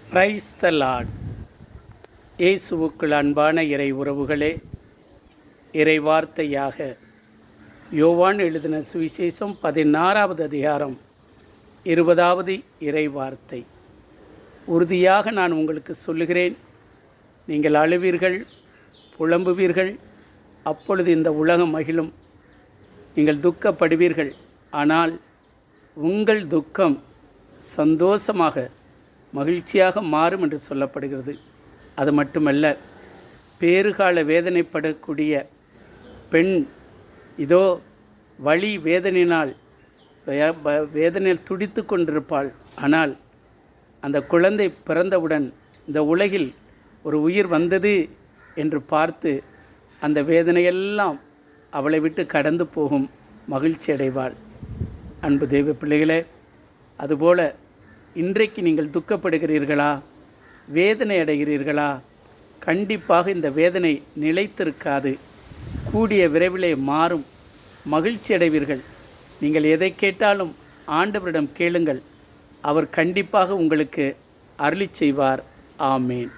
Praise the Lord. இயேசுவுக்குள் அன்பான இறை உறவுகளே, இறை வார்த்தையாக யோவான் எழுதின சுவிசேஷம் 16வது அதிகாரம் 20வது இறை வார்த்தை. உறுதியாக நான் உங்களுக்கு சொல்லுகிறேன், நீங்கள் அழுவீர்கள், புலம்புவீர்கள், அப்பொழுது இந்த உலகம் மகிழும். நீங்கள் துக்கப்படுவீர்கள், ஆனால் உங்கள் துக்கம் சந்தோஷமாக மகிழ்ச்சியாக மாறும் என்று சொல்லப்படுகிறது. அது மட்டுமல்ல, பேறுகால வேதனைப்படக்கூடிய பெண் இதோ வலி வேதனையினால் துடித்து கொண்டிருப்பாள். ஆனால் அந்த குழந்தை பிறந்தவுடன் இந்த உலகில் ஒரு உயிர் வந்தது என்று பார்த்து அந்த வேதனையெல்லாம் அவளை விட்டு கடந்து போகும், மகிழ்ச்சி அடைவாள். அன்பு தெய்வ பிள்ளைகளே, அதுபோல இன்றைக்கு நீங்கள் துக்கப்படுகிறீர்களா, வேதனை அடைகிறீர்களா? கண்டிப்பாக இந்த வேதனை நிலைத்திருக்காது, கூடிய விரைவிலே மாறும். மகிழ்ச்சி அடைவீர்கள். நீங்கள் எதை கேட்டாலும் ஆண்டவரிடம் கேளுங்கள், அவர் கண்டிப்பாக உங்களுக்கு அருளிச் செய்வார். ஆமேன்.